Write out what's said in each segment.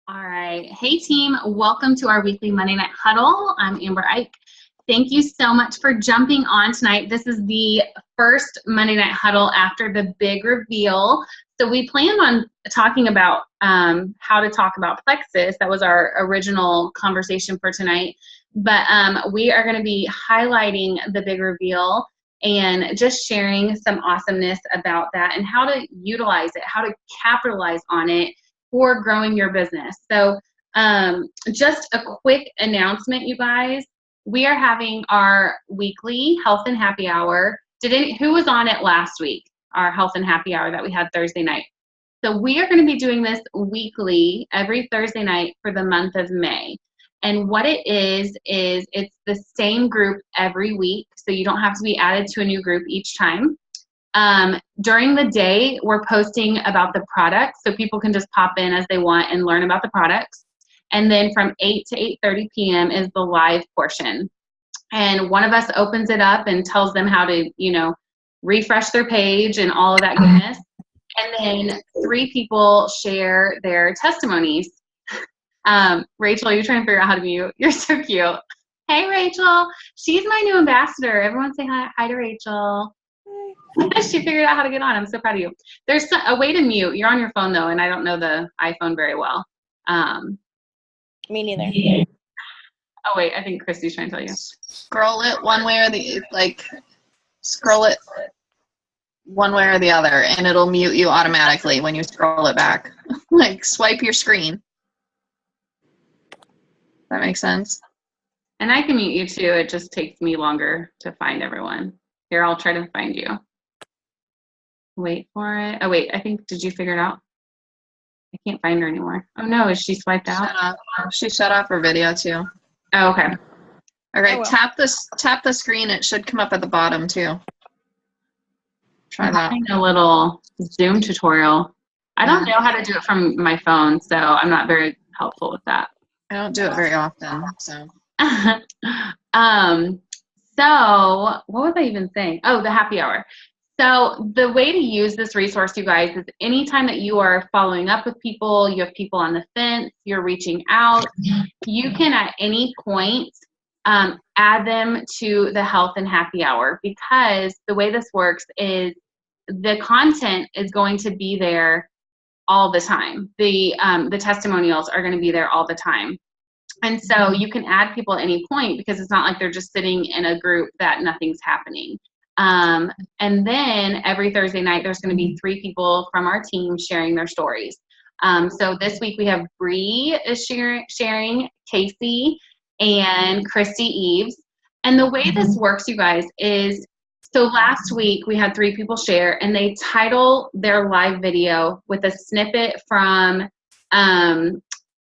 All right. Hey, team. Welcome to our weekly Monday Night Huddle. I'm Amber Ike. Thank you so much for jumping on tonight. This is the first Monday Night Huddle after the big reveal. So we planned on talking about how to talk about plexus. That was our original conversation for tonight. But we are going to be highlighting the big reveal and just sharing some awesomeness about that and how to utilize it, how to capitalize on it for growing your business. So just a quick announcement, you guys. We are having our weekly health and happy hour. Who was on it last week? Our health and happy hour that we had Thursday night. So we are going to be doing this weekly, every Thursday night for the month of May. And what it is it's the same group every week. So you don't have to be added to a new group each time. During the day, we're posting about the products, so people can just pop in as they want and learn about the products. And then from 8 to 8:30 p.m. is the live portion. And one of us opens it up and tells them how to, refresh their page and all of that goodness. And then 3 people share their testimonies. Rachel, you're trying to figure out how to mute. You're so cute. Hey, Rachel. She's my new ambassador. Everyone say hi to Rachel. She figured out how to get on. I'm so proud of you. There's a way to mute. You're on your phone, though, and I don't know the iPhone very well. Me neither. Oh, wait. I think Christy's trying to tell you. Scroll it one way or scroll it one way or the other, and it'll mute you automatically when you scroll it back. Like, swipe your screen. That makes sense? And I can mute you, too. It just takes me longer to find everyone. Here, I'll try to find you. Wait for it. Oh, wait. did you figure it out? I can't find her anymore. Oh, no. Is she swiped out? Shut off. She shut off her video, too. Oh, okay. All right. Tap the screen. It should come up at the bottom, too. Try that. I'm having a little Zoom tutorial. I don't know how to do it from my phone, so I'm not very helpful with that. I don't do it very often, so. So what was I even saying? Oh, the happy hour. So the way to use this resource, you guys, is anytime that you are following up with people, you have people on the fence, you're reaching out, you can at any point add them to the health and happy hour, because the way this works is the content is going to be there all the time. The testimonials are going to be there all the time. And so you can add people at any point, because it's not like they're just sitting in a group that nothing's happening. And then every Thursday night, there's going to be 3 people from our team sharing their stories. So this week we have Bree is sharing, Casey, and Christy Eves. And the way this works, you guys, is so last week we had 3 people share, and they title their live video with a snippet from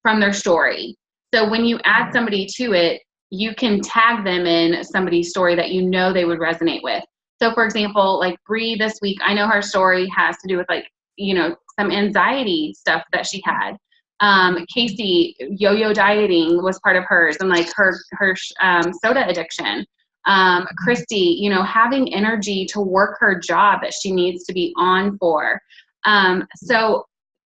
their story. So when you add somebody to it, you can tag them in somebody's story that you know they would resonate with. So for example, like Bree this week, I know her story has to do with some anxiety stuff that she had. Casey, yo-yo dieting was part of hers, and like her soda addiction. Christy, having energy to work her job that she needs to be on for. So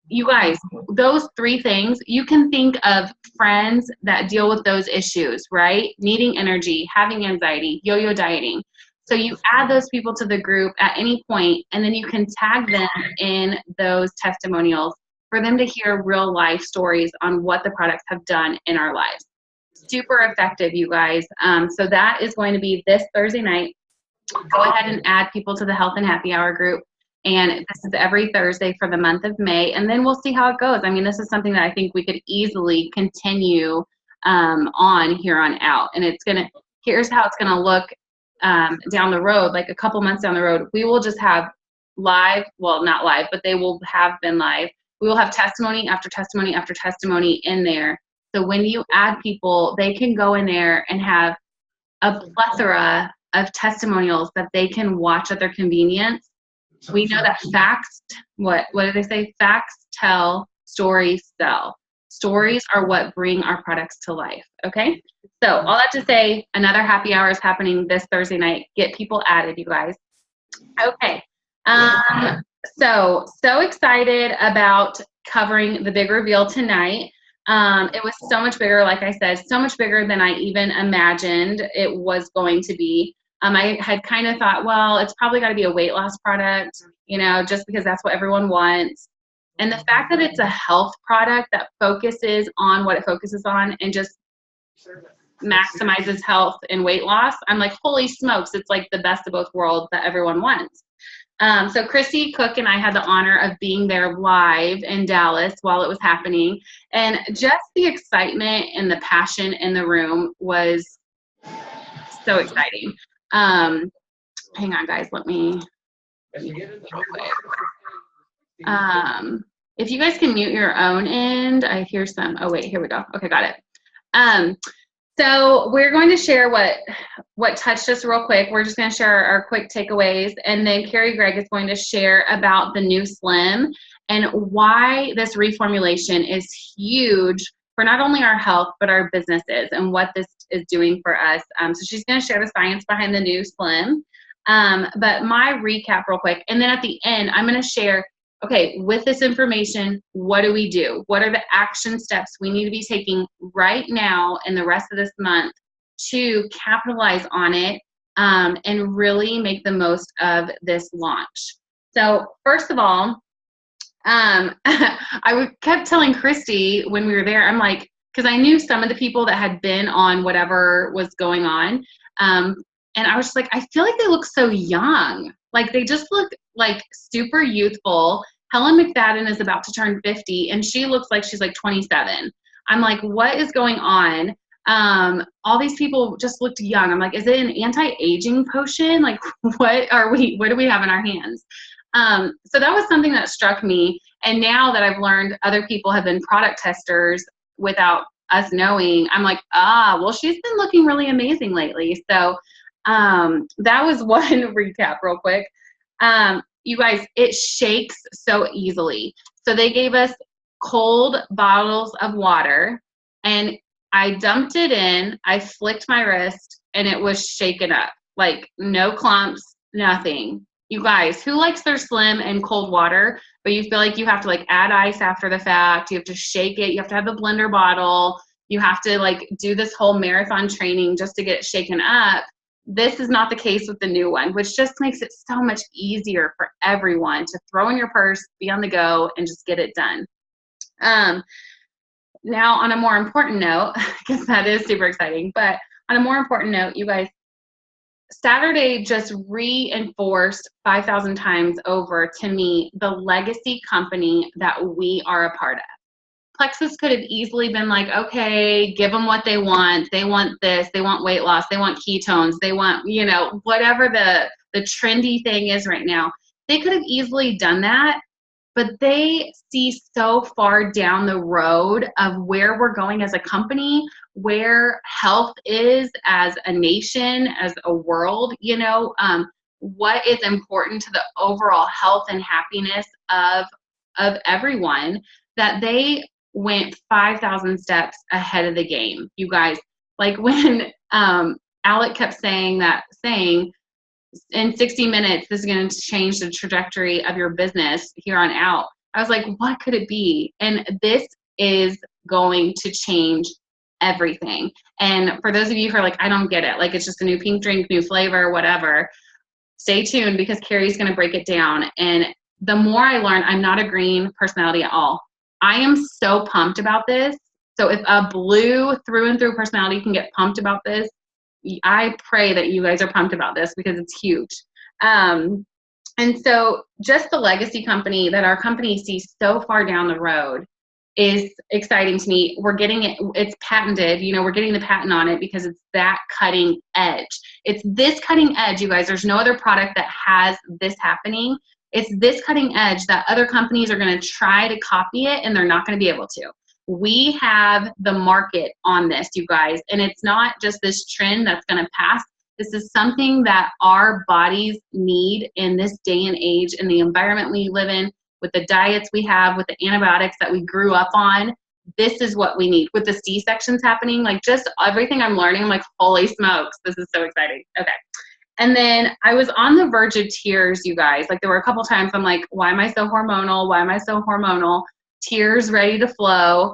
you guys, those 3 things, you can think of friends that deal with those issues, right? Needing energy, having anxiety, yo-yo dieting. So you add those people to the group at any point, and then you can tag them in those testimonials for them to hear real life stories on what the products have done in our lives. Super effective, you guys. So that is going to be this Thursday night. Go ahead and add people to the Health and Happy Hour group. And this is every Thursday for the month of May. And then we'll see how it goes. I mean, this is something that I think we could easily continue on here on out. And here's how it's going to look down the road, like a couple months down the road. We will just have live, well, not live, but they will have been live. We will have testimony after testimony after testimony in there. So when you add people, they can go in there and have a plethora of testimonials that they can watch at their convenience. We know that facts, what do they say? Facts tell, stories sell. Stories are what bring our products to life, okay? So all that to say, another happy hour is happening this Thursday night. Get people added, you guys. Okay. So excited about covering the big reveal tonight. It was so much bigger, like I said, so much bigger than I even imagined it was going to be. I had kind of thought, well, it's probably got to be a weight loss product, you know, just because that's what everyone wants. And the fact that it's a health product that focuses on what it focuses on and just maximizes health and weight loss, I'm like, holy smokes, it's like the best of both worlds that everyone wants. So Chrissy Cook and I had the honor of being there live in Dallas while it was happening. And just the excitement and the passion in the room was so exciting. Hang on, guys, let me. If you guys can mute your own end, I hear some. Oh, wait, here we go. Okay, got it. So we're going to share what touched us real quick. We're just going to share our quick takeaways, and then Carrie Gregg is going to share about the new Slim and why this reformulation is huge for not only our health but our businesses and what this is doing for us. So she's going to share the science behind the new Slim. But my recap real quick, and then at the end, I'm going to share, okay, with this information, what do we do? What are the action steps we need to be taking right now and the rest of this month to capitalize on it and really make the most of this launch? So first of all, I kept telling Christy when we were there, I'm like, because I knew some of the people that had been on whatever was going on, and I was just like, I feel like they look so young. Like they just look like super youthful. Helen McFadden is about to turn 50 and she looks like she's like 27. I'm like, what is going on? All these people just looked young. I'm like, is it an anti-aging potion? Like what do we have in our hands? So that was something that struck me. And now that I've learned other people have been product testers without us knowing, I'm like, well, she's been looking really amazing lately. So that was one recap real quick. You guys, it shakes so easily. So they gave us cold bottles of water and I dumped it in, I flicked my wrist and it was shaken up. Like no clumps, nothing. You guys, who likes their Slim in cold water, but you feel like you have to like add ice after the fact, you have to shake it, you have to have the blender bottle, you have to like do this whole marathon training just to get it shaken up. This is not the case with the new one, which just makes it so much easier for everyone to throw in your purse, be on the go, and just get it done. Now, on a more important note, because that is super exciting, but on a more important note, you guys, Saturday just reinforced 5,000 times over to me the legacy company that we are a part of. Plexus could have easily been like, okay, give them what they want. They want this. They want weight loss. They want ketones. They want, you know, whatever the trendy thing is right now. They could have easily done that, but they see so far down the road of where we're going as a company, where health is as a nation, as a world, you know, what is important to the overall health and happiness of everyone, that they went 5,000 steps ahead of the game. You guys, like when Alec kept saying in 60 minutes, this is going to change the trajectory of your business here on out. I was like, what could it be? And this is going to change everything. And for those of you who are like, I don't get it, like it's just a new pink drink, new flavor, whatever, stay tuned because Carrie's going to break it down. And the more I learn, I'm not a green personality at all. I am so pumped about this. So if a blue through and through personality can get pumped about this, I pray that you guys are pumped about this because it's huge. And so just the legacy company that our company sees so far down the road is exciting to me. We're getting it, it's patented, you know, we're getting the patent on it because it's that cutting edge. It's this cutting edge, you guys. There's no other product that has this happening. It's this cutting edge that other companies are going to try to copy it and they're not going to be able to. We have the market on this, you guys, and it's not just this trend that's going to pass. This is something that our bodies need in this day and age, in the environment we live in, with the diets we have, with the antibiotics that we grew up on. This is what we need. With the C-sections happening, like just everything I'm learning, I'm like, holy smokes, this is so exciting. Okay. And then I was on the verge of tears, you guys. Like there were a couple times I'm like, why am I so hormonal? Why am I so hormonal? Tears ready to flow.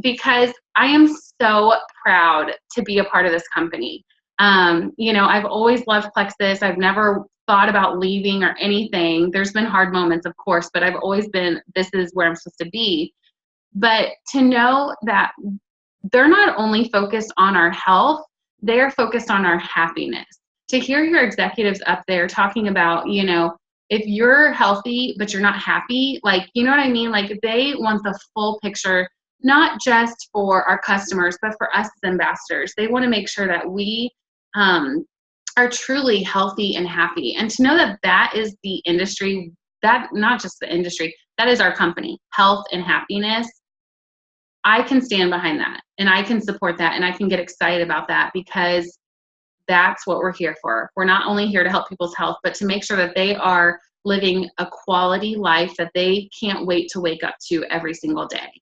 because I am so proud to be a part of this company. You know, I've always loved Plexus. I've never thought about leaving or anything. There's been hard moments, of course, but I've always been, this is where I'm supposed to be. But to know that they're not only focused on our health, they're focused on our happiness. To hear your executives up there talking about, you know, if you're healthy but you're not happy, like, you know what I mean? Like, they want the full picture, not just for our customers, but for us as ambassadors. They want to make sure that we are truly healthy and happy. And to know that that is the industry, that not just the industry, that is our company, health and happiness. I can stand behind that, and I can support that, and I can get excited about that, because that's what we're here for. We're not only here to help people's health, but to make sure that they are living a quality life that they can't wait to wake up to every single day.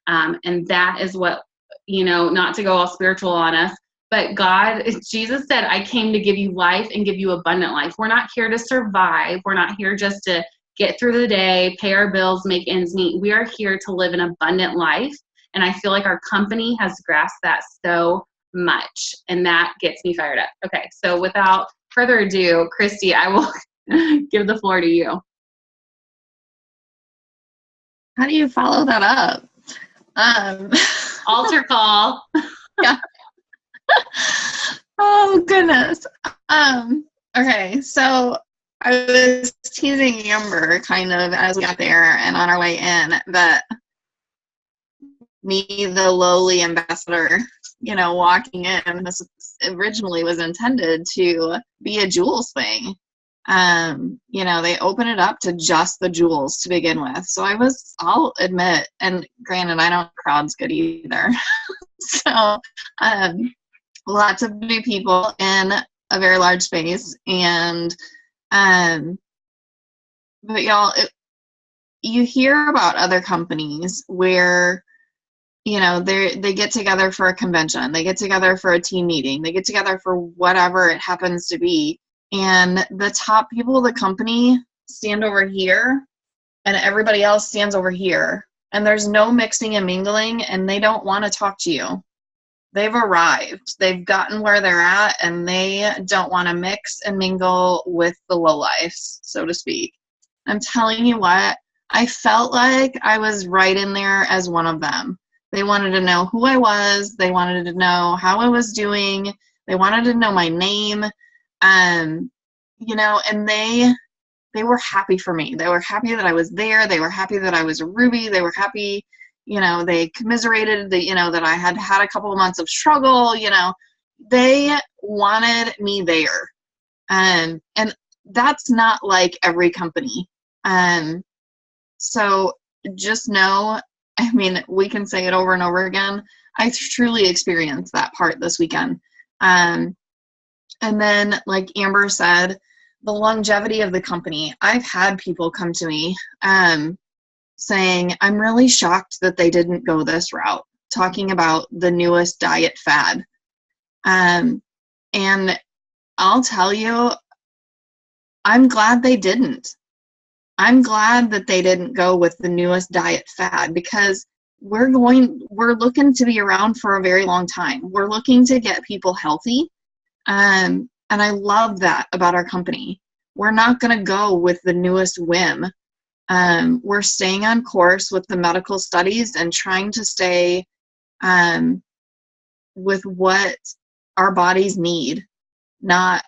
And that is what, you know, not to go all spiritual on us, but God, Jesus said, I came to give you life and give you abundant life. We're not here to survive. We're not here just to get through the day, pay our bills, make ends meet. We are here to live an abundant life. And I feel like our company has grasped that so much, and that gets me fired up. Okay, so without further ado, Christy, I will give the floor to you. How do you follow that up? Altar call. Yeah. Oh, goodness. Okay, so I was teasing Amber kind of as we got there and on our way in that me, the lowly ambassador, you know, walking in, this originally was intended to be a jewels thing. You know, they open it up to just the jewels to begin with. So I'll admit, and granted, I don't crowds good either. So, lots of new people in a very large space. And, but y'all, you hear about other companies where, you know, they get together for a convention, they get together for a team meeting, they get together for whatever it happens to be, and the top people of the company stand over here and everybody else stands over here, and there's no mixing and mingling, and they don't want to talk to you. They've arrived, they've gotten where they're at, and they don't want to mix and mingle with the lowlifes, so to speak. I'm telling you what, I felt like I was right in there as one of them. They wanted to know who I was. They wanted to know how I was doing. They wanted to know my name. You know, and they were happy for me. They were happy that I was there. They were happy that I was a Ruby. They were happy, you know, they commiserated that, you know, that I had had a couple of months of struggle, you know. They wanted me there. And that's not like every company. So just know, I mean, we can say it over and over again. I truly experienced that part this weekend. And then, like Amber said, the longevity of the company. I've had people come to me saying, I'm really shocked that they didn't go this route, talking about the newest diet fad. And I'll tell you, I'm glad they didn't. I'm glad that they didn't go with the newest diet fad, because we're looking to be around for a very long time. We're looking to get people healthy. And I love that about our company. We're not going to go with the newest whim. We're staying on course with the medical studies and trying to stay with what our bodies need, not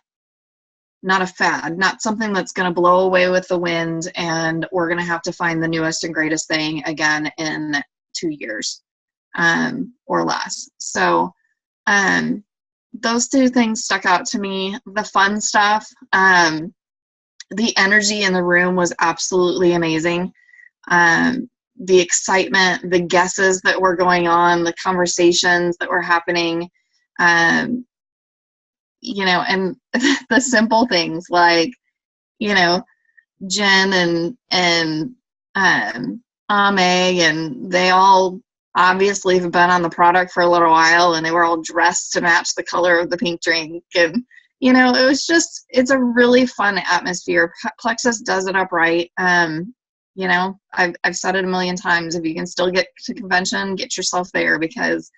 a fad, not something that's going to blow away with the wind and we're going to have to find the newest and greatest thing again in 2 years or less. So those two things stuck out to me. The fun stuff, the energy in the room was absolutely amazing. The excitement, the guesses that were going on, the conversations that were happening, you know, and the simple things like, you know, Jen and Ame, and they all obviously have been on the product for a little while, and they were all dressed to match the color of the pink drink. And, you know, it was just, it's a really fun atmosphere. Plexus does it up right. You know, I've said it a million times. If you can still get to convention, get yourself there, because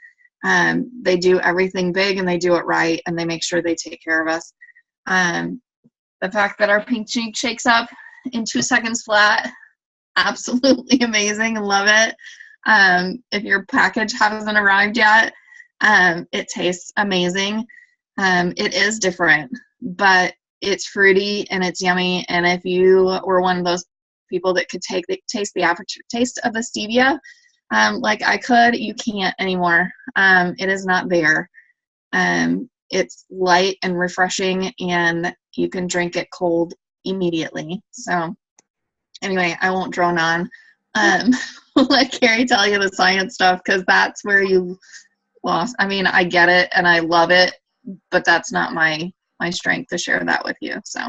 they do everything big and they do it right, and they make sure they take care of us. The fact that our pink cheek shakes up in 2 seconds flat, absolutely amazing. Love it. If your package hasn't arrived yet, it tastes amazing. It is different, but it's fruity and it's yummy. And if you were one of those people that could taste the aftertaste of the stevia, like I could, you can't anymore. It is not there. It's light and refreshing, and you can drink it cold immediately. So anyway, I won't drone on. Let Carrie tell you the science stuff, because that's where you lost. I mean, I get it and I love it, but that's not my strength to share that with you. So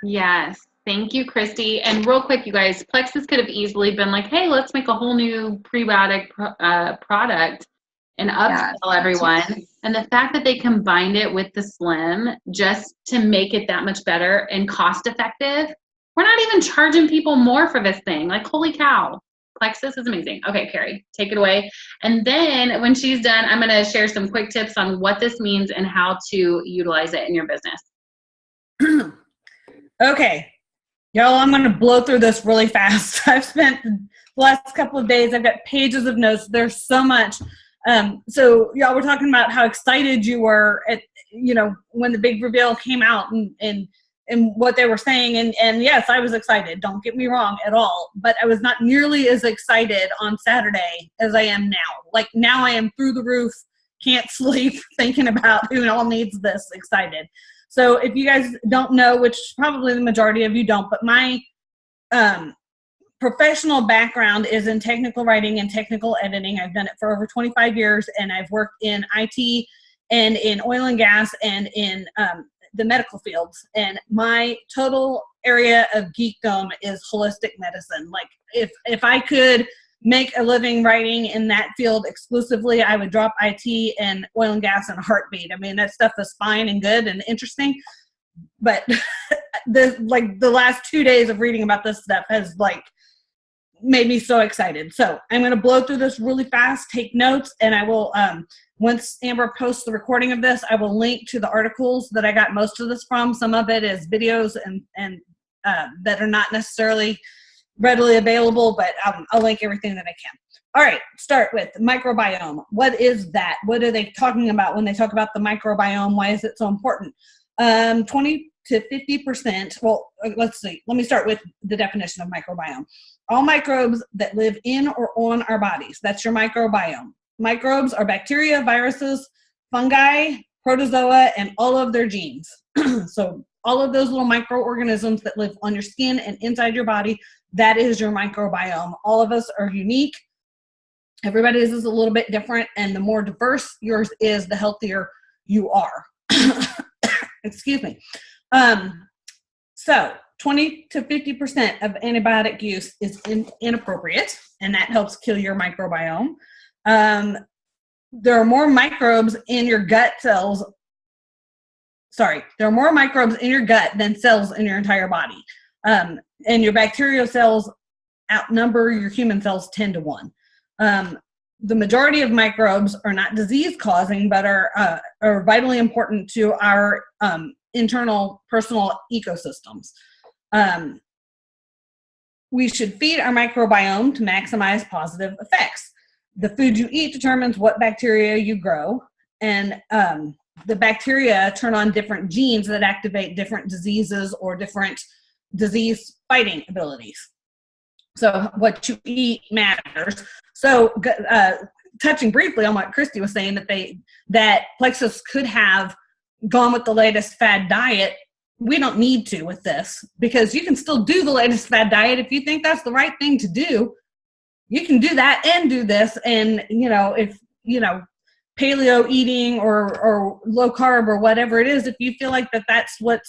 yes. Thank you, Christy. And real quick, you guys, Plexus could have easily been like, hey, let's make a whole new prebiotic product and upsell everyone. And the fact that they combined it with the Slim just to make it that much better and cost effective, we're not even charging people more for this thing. Like, holy cow. Plexus is amazing. Okay, Carrie, take it away. And then when she's done, I'm going to share some quick tips on what this means and how to utilize it in your business. Okay. Y'all, I'm going to blow through this really fast. I've spent the last couple of days, I've got pages of notes. There's so much. So y'all were talking about how excited you were at, you know, when the big reveal came out and what they were saying. And yes, I was excited. Don't get me wrong at all. But I was not nearly as excited on Saturday as I am now. Like, now I am through the roof, can't sleep, thinking about who all needs this, excited. So if you guys don't know, which probably the majority of you don't, but my professional background is in technical writing and technical editing. I've done it for over 25 years, and I've worked in IT and in oil and gas and in the medical fields. And my total area of geekdom is holistic medicine. Like, if I could make a living writing in that field exclusively, I would drop IT and oil and gas in a heartbeat. I mean, that stuff is fine and good and interesting, but the last 2 days of reading about this stuff has made me so excited. So I'm going to blow through this really fast, take notes, and I will, once Amber posts the recording of this, I will link to the articles that I got most of this from. Some of it is videos and that are not necessarily readily available, but I'll link everything that I can. All right, start with microbiome. What is that? What are they talking about when they talk about the microbiome? Why is it so important? 20 to 50%. Well, let's see. Let me start with the definition of microbiome. All microbes that live in or on our bodies. That's your microbiome. Microbes are bacteria, viruses, fungi, protozoa, and all of their genes. So all of those little microorganisms that live on your skin and inside your body, that is your microbiome. All of us are unique. Everybody's is a little bit different, and the more diverse yours is, the healthier you are. Excuse me. So 20 to 50% of antibiotic use is inappropriate, and that helps kill your microbiome. There are more microbes in your gut cells. Sorry, there are more microbes in your gut than cells in your entire body. And your bacterial cells outnumber your human cells 10 to 1. The majority of microbes are not disease-causing, but are vitally important to our internal personal ecosystems. We should feed our microbiome to maximize positive effects. The food you eat determines what bacteria you grow, and the bacteria turn on different genes that activate different diseases or different disease-fighting abilities. So what you eat matters. So touching briefly on what Christy was saying, that Plexus could have gone with the latest fad diet. We don't need to with this, because you can still do the latest fad diet if you think that's the right thing to do. You can do that and do this. And, if, paleo eating or low carb or whatever it is, if you feel like that's what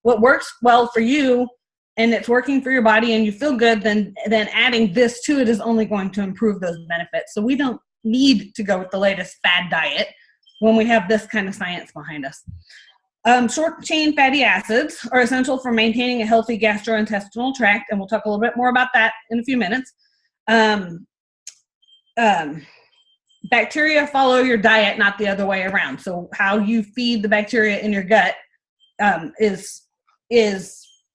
works well for you and it's working for your body and you feel good, then adding this to it is only going to improve those benefits. So we don't need to go with the latest fad diet when we have this kind of science behind us. Short chain fatty acids are essential for maintaining a healthy gastrointestinal tract, and we'll talk a little bit more about that in a few minutes. Bacteria follow your diet, not the other way around. So how you feed the bacteria in your gut is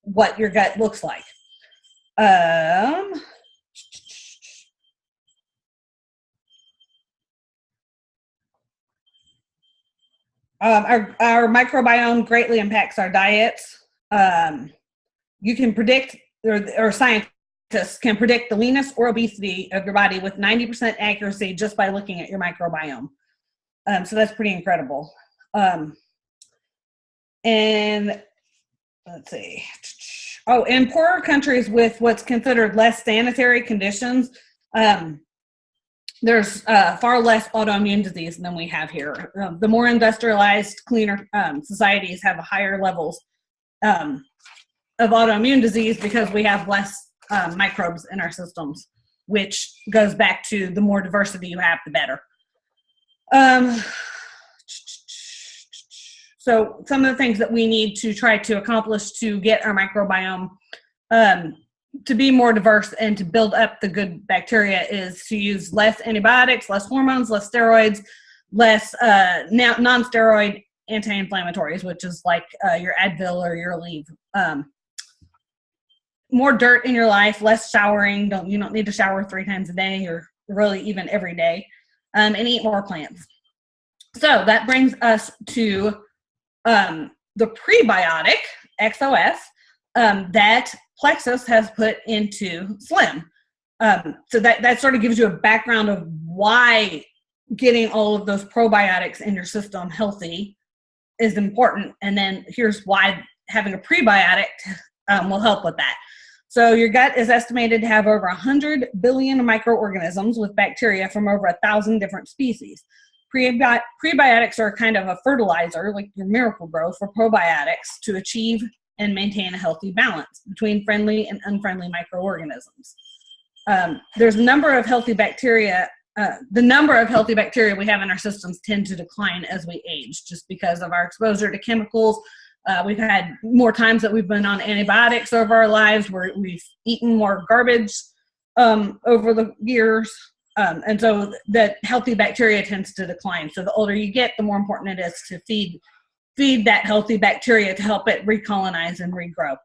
what your gut looks like. Our microbiome greatly impacts our diets. You can predict, or scientists can predict the leanness or obesity of your body with 90% accuracy just by looking at your microbiome. So that's pretty incredible. And let's see. Oh, in poorer countries with what's considered less sanitary conditions, there's far less autoimmune disease than we have here. The more industrialized, cleaner societies have higher levels of autoimmune disease because we have less microbes in our systems, which goes back to the more diversity you have, the better. So some of the things that we need to try to accomplish to get our microbiome to be more diverse and to build up the good bacteria is to use less antibiotics, less hormones, less steroids, less non-steroid anti-inflammatories, which is like your Advil or your Aleve. More dirt in your life, less showering. You don't need to shower 3 times a day or really even every day, and eat more plants. So that brings us to the prebiotic XOS that Plexus has put into Slim. So that sort of gives you a background of why getting all of those probiotics in your system healthy is important. And then here's why having a prebiotic will help with that. So your gut is estimated to have over 100 billion microorganisms with bacteria from over 1,000 different species. Prebiotics are kind of a fertilizer, like your miracle grow, for probiotics to achieve and maintain a healthy balance between friendly and unfriendly microorganisms. There's a number of healthy bacteria. The number of healthy bacteria we have in our systems tend to decline as we age, just because of our exposure to chemicals. We've had more times that we've been on antibiotics over our lives, where we've eaten more garbage over the years. And so that healthy bacteria tends to decline. So the older you get, the more important it is to feed that healthy bacteria to help it recolonize and regrow.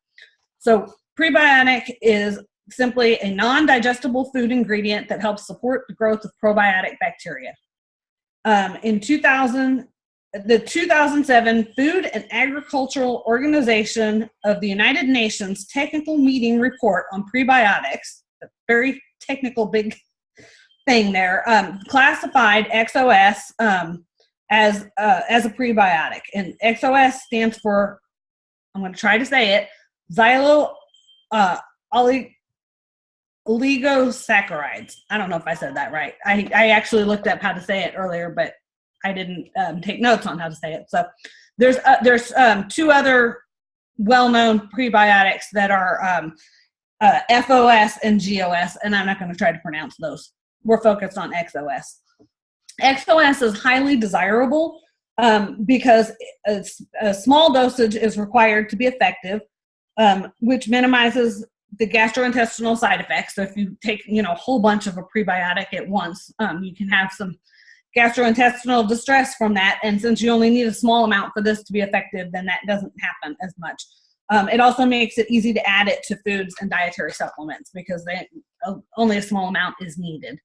So prebiotic is simply a non-digestible food ingredient that helps support the growth of probiotic bacteria. In 2000, the 2007 Food and Agricultural Organization of the United Nations Technical Meeting Report on Prebiotics, a very technical big thing there, classified XOS as a prebiotic. And XOS stands for, I'm going to try to say it, oligosaccharides. I don't know if I said that right. I actually looked up how to say it earlier, but I didn't take notes on how to say it. So there's 2 other well-known prebiotics that are FOS and GOS, and I'm not going to try to pronounce those. We're focused on XOS. XOS is highly desirable because a small dosage is required to be effective, which minimizes the gastrointestinal side effects. So if you take a whole bunch of a prebiotic at once, you can have some gastrointestinal distress from that. And since you only need a small amount for this to be effective, then that doesn't happen as much. It also makes it easy to add it to foods and dietary supplements because only a small amount is needed.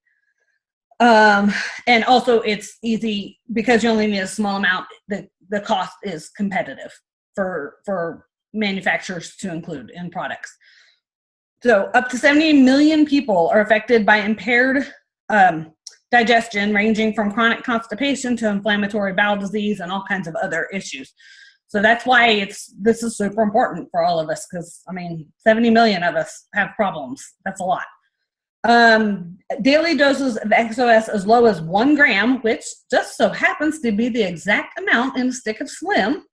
And also it's easy because you only need a small amount. The cost is competitive for manufacturers to include in products. So up to 70 million people are affected by impaired digestion, ranging from chronic constipation to inflammatory bowel disease and all kinds of other issues. So that's why this is super important for all of us, because 70 million of us have problems. That's a lot. Daily doses of XOS as low as 1 gram, which just so happens to be the exact amount in a stick of Slim,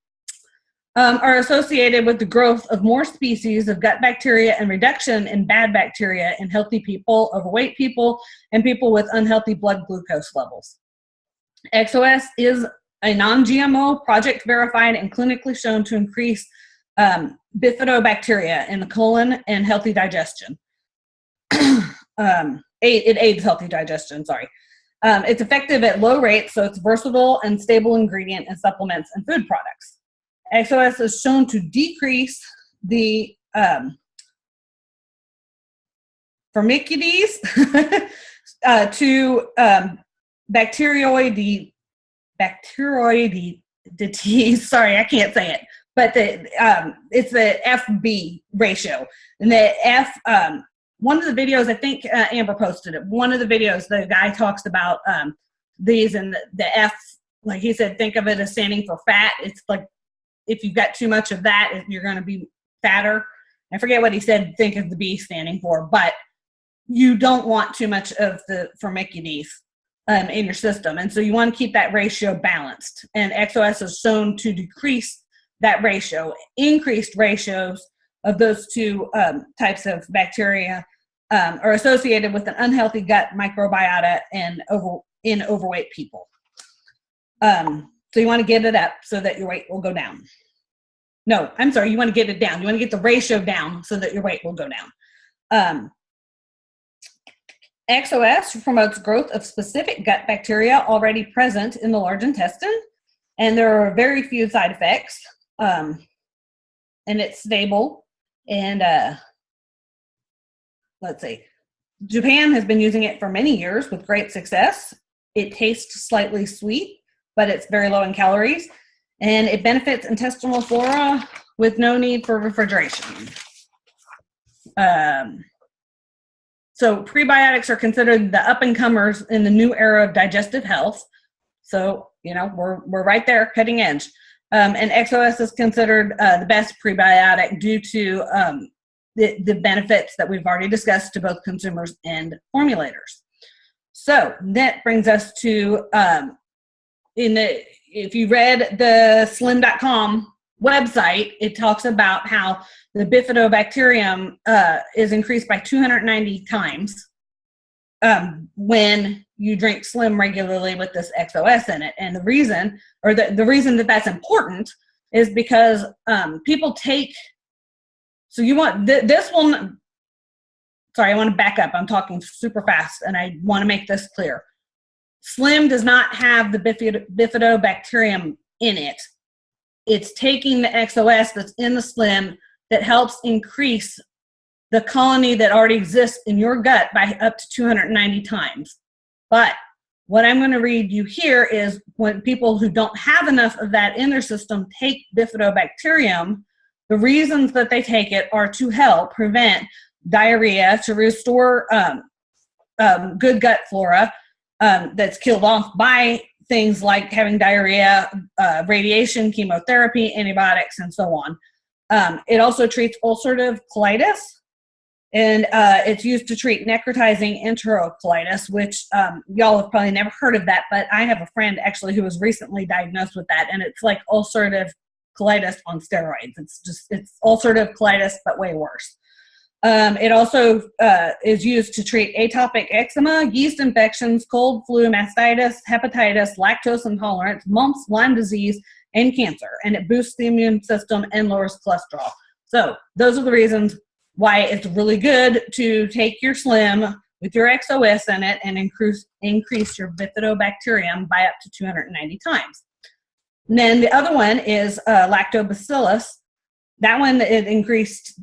are associated with the growth of more species of gut bacteria and reduction in bad bacteria in healthy people, overweight people, and people with unhealthy blood glucose levels. XOS is a non-GMO, project verified, and clinically shown to increase bifidobacteria in the colon and healthy digestion. It aids healthy digestion, sorry. It's effective at low rates, so it's versatile and stable ingredient in supplements and food products. XOS is shown to decrease the Firmicutes to bacteroidetes, sorry, I can't say it, but it's the FB ratio. And the F, one of the videos, I think Amber posted it, one of the videos, the guy talks about these, and the F, like he said, think of it as standing for fat. It's like if you've got too much of that, you're going to be fatter. I forget what he said, think of the B standing for, but you don't want too much of the Firmicutes in your system. And so you want to keep that ratio balanced. And XOS is shown to decrease that ratio. Increased ratios of those two types of bacteria are associated with an unhealthy gut microbiota and in overweight people. So you want to get it up so that your weight will go down. No, I'm sorry, you want to get it down. You want to get the ratio down so that your weight will go down. XOS promotes growth of specific gut bacteria already present in the large intestine, and there are very few side effects, and it's stable. And let's see, Japan has been using it for many years with great success. It tastes slightly sweet, but it's very low in calories, and it benefits intestinal flora with no need for refrigeration. So prebiotics are considered the up-and-comers in the new era of digestive health. So, you know, we're right there, cutting edge. And XOS is considered the best prebiotic due to the benefits that we've already discussed to both consumers and formulators. So that brings us to, if you read the slim.com website, it talks about how the bifidobacterium is increased by 290 times when you drink Slim regularly with this XOS in it. And the reason, or the reason that that's important is because people take, so you want, this one, sorry, I want to back up. I'm talking super fast and I want to make this clear. Slim does not have the bifidobacterium in it. It's taking the XOS that's in the Slim that helps increase the colony that already exists in your gut by up to 290 times. But what I'm going to read you here is when people who don't have enough of that in their system take bifidobacterium, the reasons that they take it are to help prevent diarrhea, to restore good gut flora that's killed off by things like having diarrhea, radiation, chemotherapy, antibiotics, and so on. It also treats ulcerative colitis, and it's used to treat necrotizing enterocolitis, which y'all have probably never heard of that, but I have a friend actually who was recently diagnosed with that, and it's like ulcerative colitis on steroids. It's ulcerative colitis, but way worse. It also is used to treat atopic eczema, yeast infections, cold, flu, mastitis, hepatitis, lactose intolerance, mumps, Lyme disease, and cancer. And it boosts the immune system and lowers cholesterol. So those are the reasons why it's really good to take your Slim with your XOS in it and increase your bifidobacterium by up to 290 times. And then the other one is lactobacillus. That one,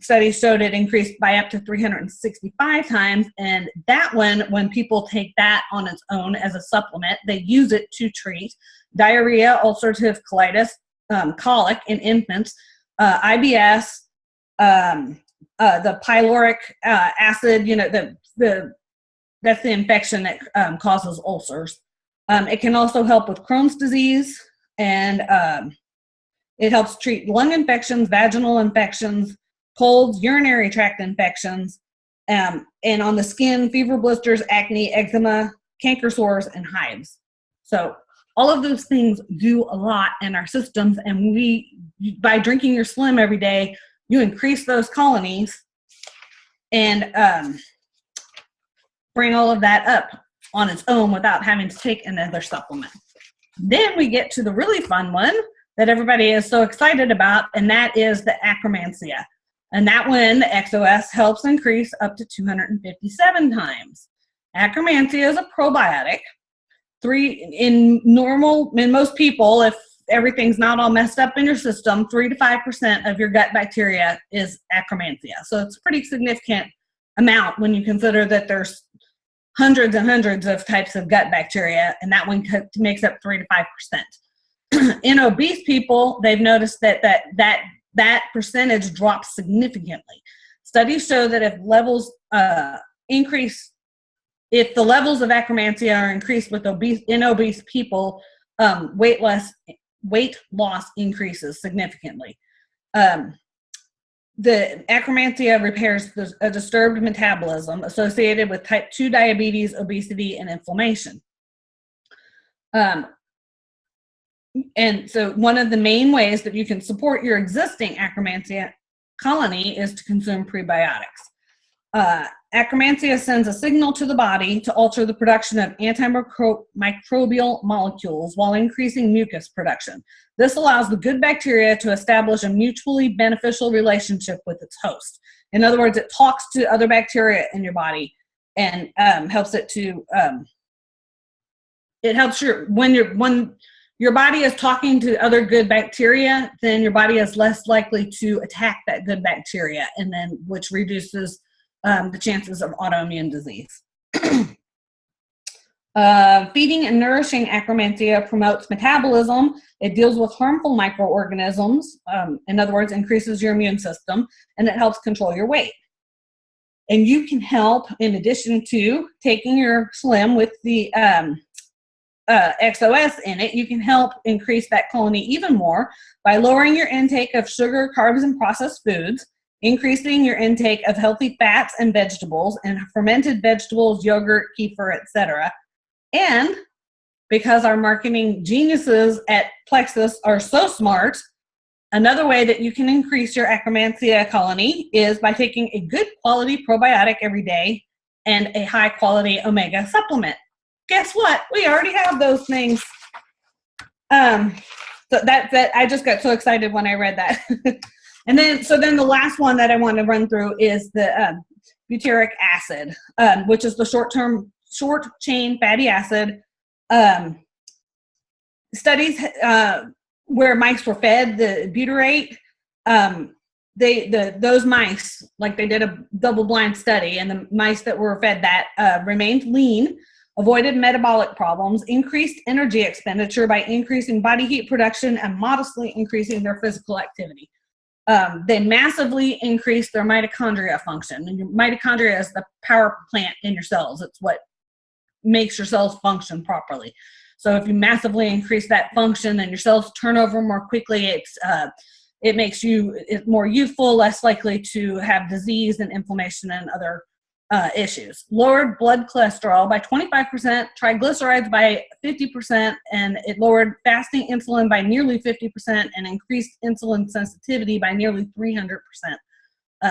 studies showed it increased by up to 365 times. And that one, when people take that on its own as a supplement, they use it to treat diarrhea, ulcerative colitis, colic in infants, IBS, the pyloric acid, you know, that's the infection that causes ulcers. It can also help with Crohn's disease, and it helps treat lung infections, vaginal infections, colds, urinary tract infections, and on the skin, fever, blisters, acne, eczema, canker sores, and hives. So all of those things do a lot in our systems, and by drinking your Slim every day, you increase those colonies and bring all of that up on its own without having to take another supplement. Then we get to the really fun one that everybody is so excited about, and that is the Akkermansia. And that one, the XOS, helps increase up to 257 times. Akkermansia is a probiotic. In most people, if everything's not all messed up in your system, 3 to 5% of your gut bacteria is Akkermansia. So it's a pretty significant amount when you consider that there's hundreds and hundreds of types of gut bacteria, and that one makes up 3 to 5%. In obese people, they've noticed that percentage drops significantly. Studies show that if levels increase, if the levels of Akkermansia are increased in obese people, weight loss increases significantly. The Akkermansia repairs a disturbed metabolism associated with type 2 diabetes, obesity, and inflammation. And so one of the main ways that you can support your existing Akkermansia colony is to consume prebiotics. Akkermansia sends a signal to the body to alter the production of antimicrobial molecules while increasing mucus production. This allows the good bacteria to establish a mutually beneficial relationship with its host. In other words, it talks to other bacteria in your body and helps it to, it helps when your body is talking to other good bacteria, then your body is less likely to attack that good bacteria, and then which reduces the chances of autoimmune disease. Feeding and nourishing Akkermansia promotes metabolism. It deals with harmful microorganisms. In other words, increases your immune system, and it helps control your weight. And you can help, in addition to taking your Slim with the XOS in it, you can help increase that colony even more by lowering your intake of sugar, carbs, and processed foods, increasing your intake of healthy fats and vegetables and fermented vegetables, yogurt, kefir, etc. And because our marketing geniuses at Plexus are so smart, another way that you can increase your Akkermansia colony is by taking a good quality probiotic every day and a high quality omega supplement. Guess what? We already have those things. So that I just got so excited when I read that. And then the last one that I want to run through is the butyric acid, which is the short chain fatty acid. Studies where mice were fed the butyrate, those mice, like they did a double-blind study, and the mice that were fed that remained lean, avoided metabolic problems, increased energy expenditure by increasing body heat production, and modestly increasing their physical activity. They massively increase their mitochondria function. And your mitochondria is the power plant in your cells. It's what makes your cells function properly. So if you massively increase that function, then your cells turn over more quickly. It makes you more youthful, less likely to have disease and inflammation and other issues. Lowered blood cholesterol by 25%, triglycerides by 50%, and it lowered fasting insulin by nearly 50% and increased insulin sensitivity by nearly 300%.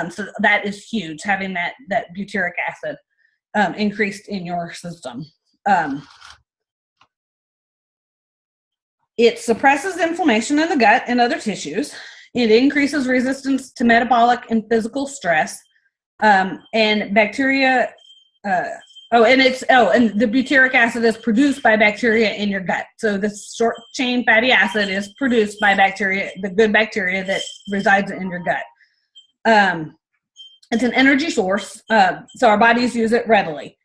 So that is huge, having that butyric acid increased in your system. It suppresses inflammation in the gut and other tissues. It increases resistance to metabolic and physical stress. And bacteria, and the butyric acid is produced by bacteria in your gut. So this short chain fatty acid is produced by bacteria, the good bacteria that resides in your gut. It's an energy source, so our bodies use it readily.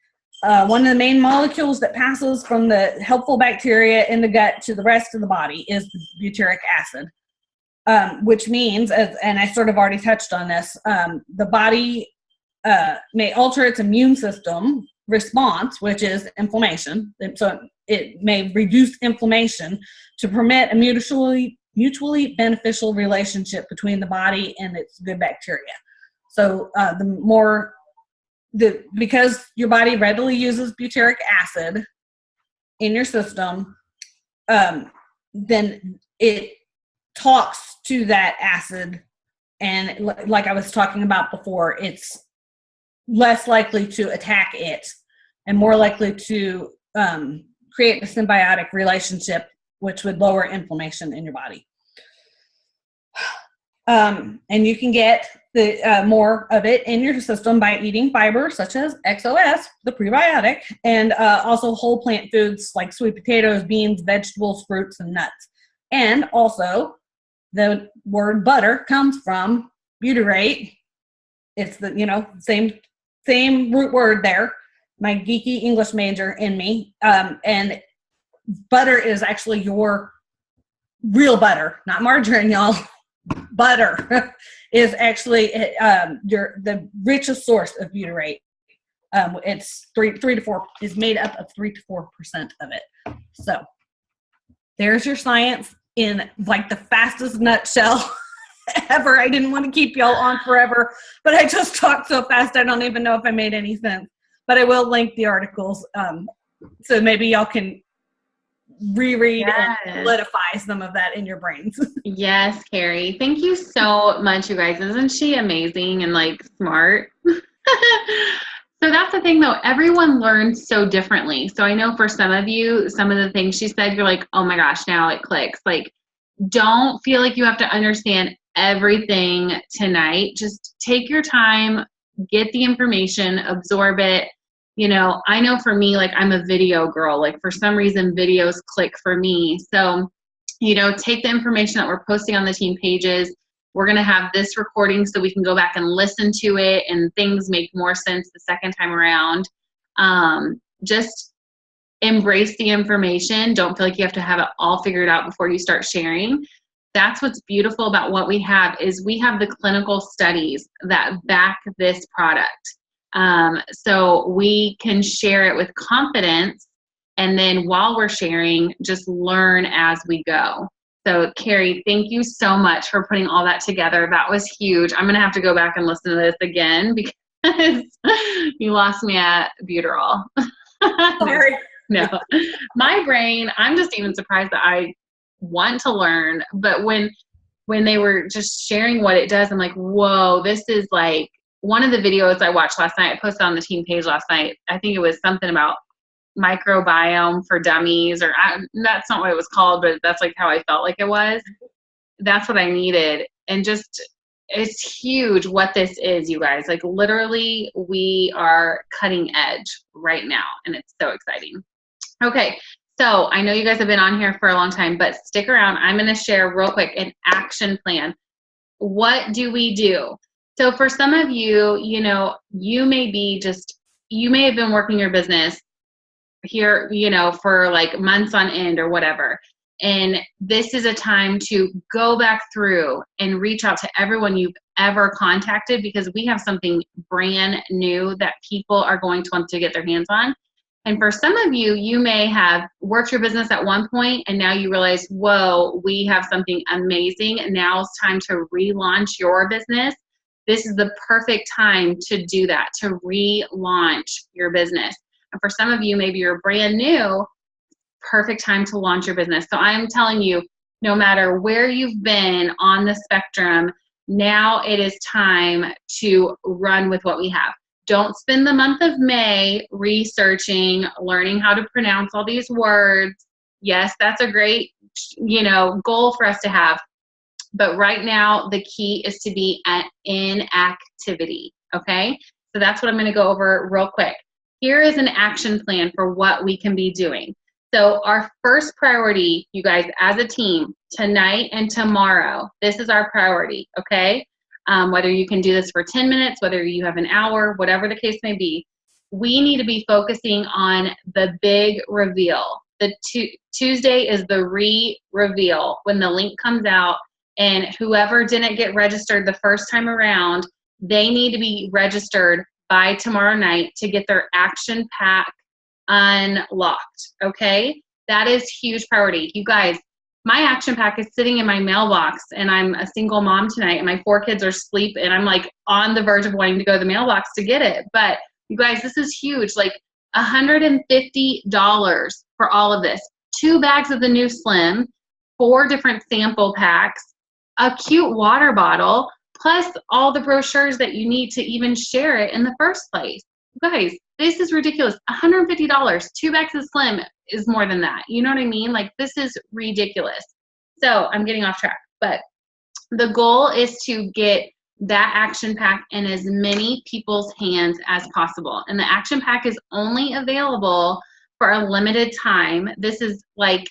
One of the main molecules that passes from the helpful bacteria in the gut to the rest of the body is the butyric acid, which means, and I sort of already touched on this, the body may alter its immune system response, which is inflammation. And so it may reduce inflammation to permit a mutually beneficial relationship between the body and its good bacteria. So because your body readily uses butyric acid in your system, then it talks to that acid, and like I was talking about before, it's less likely to attack it and more likely to create a symbiotic relationship which would lower inflammation in your body. And you can get the more of it in your system by eating fiber, such as XOS, the prebiotic, and also whole plant foods like sweet potatoes, beans, vegetables, fruits, and nuts. And also, the word butter comes from butyrate. It's the, you know, same root word there. My geeky English major in me. And butter is actually your real butter, not margarine, y'all. Butter is actually the richest source of butyrate. It's 3 to 4 is made up of 3 to 4% of it. So there's your science in like the fastest nutshell ever. I didn't want to keep y'all on forever, but I just talked so fast I don't even know if I made any sense. But I will link the articles so maybe y'all can reread and solidify some of that in your brains. Yes, Carrie. Thank you so much, you guys. Isn't she amazing and like smart? So that's the thing though, everyone learns so differently. So I know for some of you, some of the things she said, you're like, oh my gosh, now it clicks. Like, don't feel like you have to understand everything tonight. Just take your time, get the information, absorb it. You know, I know for me, like I'm a video girl, like for some reason videos click for me. So, you know, take the information that we're posting on the team pages. We're going to have this recording so we can go back and listen to it and things make more sense the second time around. Just embrace the information. Don't feel like you have to have it all figured out before you start sharing. That's what's beautiful about what we have is we have the clinical studies that back this product. So we can share it with confidence, and then while we're sharing, just learn as we go. So Carrie, thank you so much for putting all that together. That was huge. I'm going to have to go back and listen to this again because you lost me at butyrol. Sorry. No, my brain, I'm just even surprised that I want to learn. But when they were just sharing what it does, I'm like, whoa, this is like, one of the videos I watched last night, I posted on the team page last night. I think it was something about microbiome for dummies, or that's not what it was called, but that's like how I felt like it was. That's what I needed. And just, it's huge what this is, you guys. Like literally, we are cutting edge right now, and it's so exciting. Okay, so I know you guys have been on here for a long time, but stick around. I'm going to share real quick an action plan. What do we do? So for some of you, you know, you may have been working your business here, you know, for like months on end or whatever. And this is a time to go back through and reach out to everyone you've ever contacted, because we have something brand new that people are going to want to get their hands on. And for some of you, you may have worked your business at one point and now you realize, whoa, we have something amazing. And now it's time to relaunch your business. This is the perfect time to do that, to relaunch your business. And for some of you, maybe you're brand new, perfect time to launch your business. So I'm telling you, no matter where you've been on the spectrum, now it is time to run with what we have. Don't spend the month of May researching, learning how to pronounce all these words. Yes, that's a great, you know, goal for us to have. But right now, the key is to be in activity, okay? So that's what I'm going to go over real quick. Here is an action plan for what we can be doing. So our first priority, you guys, as a team, tonight and tomorrow, this is our priority, okay? Whether you can do this for 10 minutes, whether you have an hour, whatever the case may be, we need to be focusing on the big reveal. The Tuesday is the reveal when the link comes out. And whoever didn't get registered the first time around, they need to be registered by tomorrow night to get their action pack unlocked, okay? That is huge priority. You guys, my action pack is sitting in my mailbox, and I'm a single mom tonight, and my 4 kids are asleep, and I'm like on the verge of wanting to go to the mailbox to get it. But you guys, this is huge, like $150 for all of this. 2 bags of the new Slim, 4 different sample packs, a cute water bottle, plus all the brochures that you need to even share it in the first place. You guys, this is ridiculous. $150, 2 bags of Slim, is more than that. You know what I mean? Like, this is ridiculous. So I'm getting off track, but the goal is to get that action pack in as many people's hands as possible. And the action pack is only available for a limited time. This is like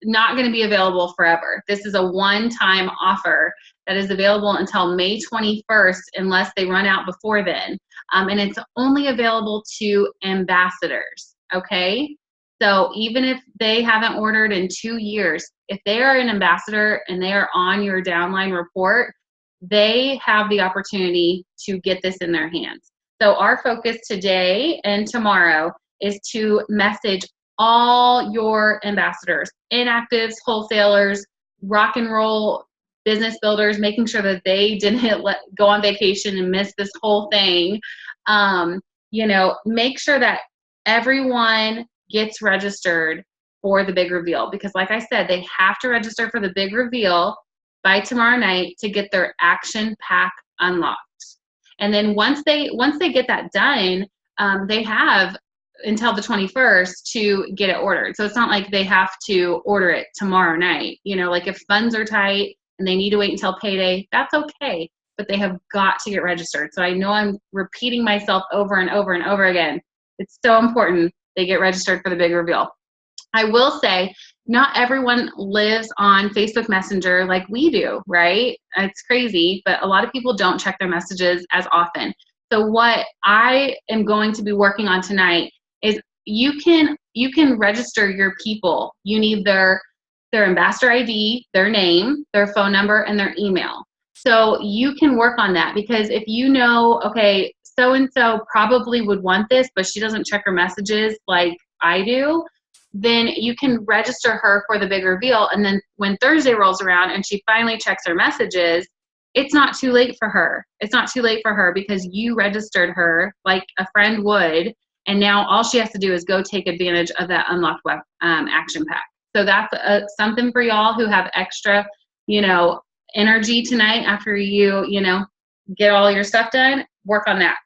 not going to be available forever. This is a one-time offer that is available until May 21st unless they run out before then. And it's only available to ambassadors, okay? So even if they haven't ordered in 2 years, if they are an ambassador and they are on your downline report, they have the opportunity to get this in their hands. So our focus today and tomorrow is to message all your ambassadors, inactives, wholesalers, rock and roll business builders, making sure that they didn't go on vacation and miss this whole thing. You know, make sure that everyone gets registered for the big reveal, because like I said, they have to register for the big reveal by tomorrow night to get their action pack unlocked. And then once they get that done, they have until the 21st to get it ordered. So it's not like they have to order it tomorrow night. You know, like if funds are tight and they need to wait until payday, that's okay, but they have got to get registered. So I know I'm repeating myself over and over and over again. It's so important they get registered for the big reveal. I will say, not everyone lives on Facebook Messenger like we do, right? It's crazy, but a lot of people don't check their messages as often. So what I am going to be working on tonight is you can register your people. You need their ambassador ID, their name, their phone number, and their email. So you can work on that, because if you know, okay, so-and-so probably would want this, but she doesn't check her messages like I do, then you can register her for the big reveal. And then when Thursday rolls around and she finally checks her messages, it's not too late for her. It's not too late for her because you registered her like a friend would. And now all she has to do is go take advantage of that unlocked web action pack. So that's something for y'all who have extra, you know, energy tonight after you know, get all your stuff done. Work on that.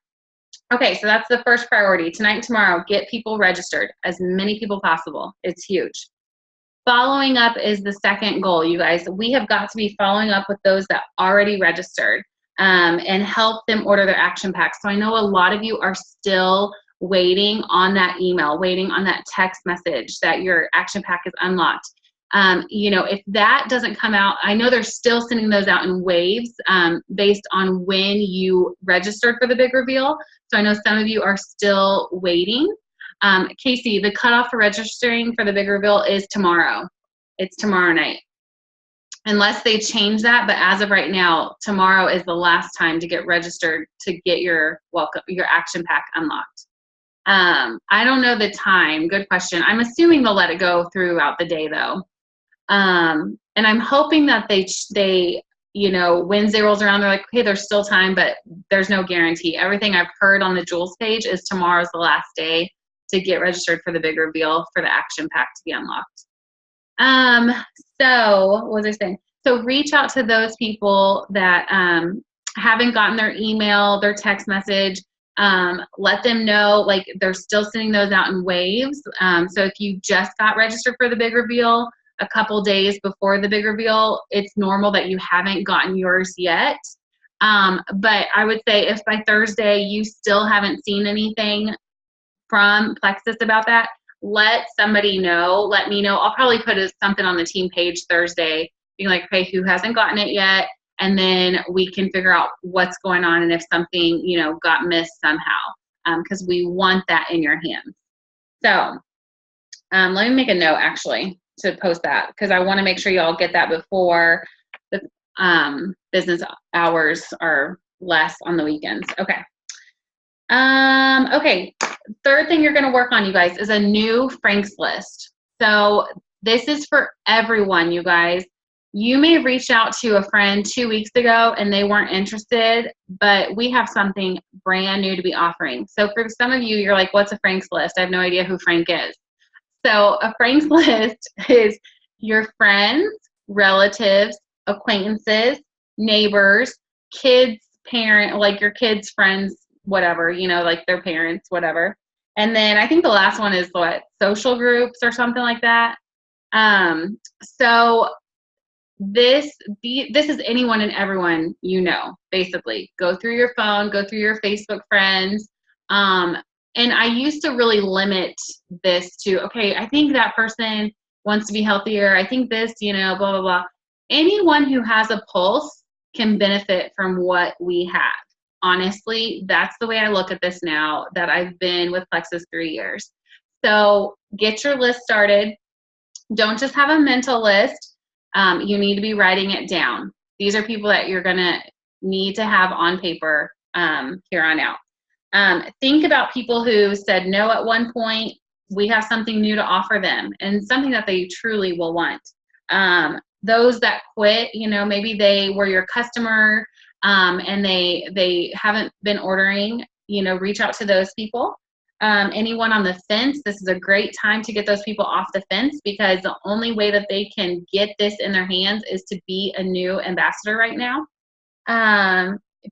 Okay, so that's the first priority. Tonight and tomorrow, get people registered, as many people possible. It's huge. Following up is the second goal, you guys. We have got to be following up with those that already registered and help them order their action packs. So I know a lot of you are still waiting on that email, waiting on that text message that your action pack is unlocked. You know, if that doesn't come out, I know they're still sending those out in waves based on when you registered for the big reveal. So I know some of you are still waiting. Casey, the cutoff for registering for the big reveal is tomorrow. It's tomorrow night. Unless they change that, but as of right now, tomorrow is the last time to get registered to get your action pack unlocked. I don't know the time. Good question. I'm assuming they'll let it go throughout the day though. And I'm hoping that they, you know, Wednesday rolls around, they're like, okay, there's still time, but there's no guarantee. Everything I've heard on the Jules page is tomorrow's the last day to get registered for the big reveal for the action pack to be unlocked. So what was I saying? So reach out to those people that haven't gotten their email, their text message. Let them know, like, they're still sending those out in waves. So if you just got registered for the big reveal a couple days before the big reveal, it's normal that you haven't gotten yours yet. But I would say if by Thursday you still haven't seen anything from Plexus about that, let somebody know. Let me know. I'll probably put something on the team page Thursday, being like, hey, who hasn't gotten it yet? And then we can figure out what's going on and if something, you know, got missed somehow, because we want that in your hands. So let me make a note actually to post that, because I want to make sure y'all get that before the business hours are less on the weekends. Okay. Okay. Third thing you're going to work on, you guys, is a new Frank's list. So this is for everyone, you guys. You may have reached out to a friend 2 weeks ago and they weren't interested, but we have something brand new to be offering. So for some of you, you're like, what's a Frank's list? I have no idea who Frank is. So a Frank's list is your friends, relatives, acquaintances, neighbors, kids, parent, like your kids' friends, whatever, you know, like their parents, whatever. And then I think the last one is what, social groups or something like that. So this is anyone and everyone you know, basically. Go through your phone, go through your Facebook friends. And I used to really limit this to, okay, I think that person wants to be healthier. I think this, blah, blah, blah. Anyone who has a pulse can benefit from what we have. Honestly, that's the way I look at this now that I've been with Plexus 3 years. So get your list started. Don't just have a mental list. You need to be writing it down. These are people that you're going to need to have on paper here on out. Think about people who said no at one point. We have something new to offer them and something that they truly will want. Those that quit, maybe they were your customer and they haven't been ordering, reach out to those people. Anyone on the fence, this is a great time to get those people off the fence, because the only way that they can get this in their hands is to be a new ambassador right now.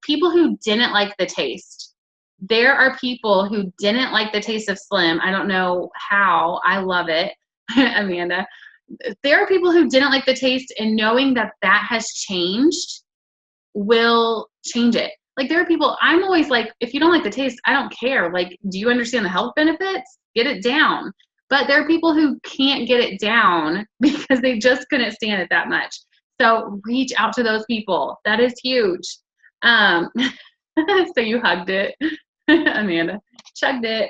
People who didn't like the taste. There are people who didn't like the taste of Slim. I don't know how. I love it, Amanda. There are people who didn't like the taste, and knowing that that has changed will change it. Like, there are people, I'm always like, if you don't like the taste, I don't care. Like, do you understand the health benefits? Get it down. But there are people who can't get it down because they just couldn't stand it that much. So reach out to those people. That is huge. So you hugged it, Amanda. Chugged it.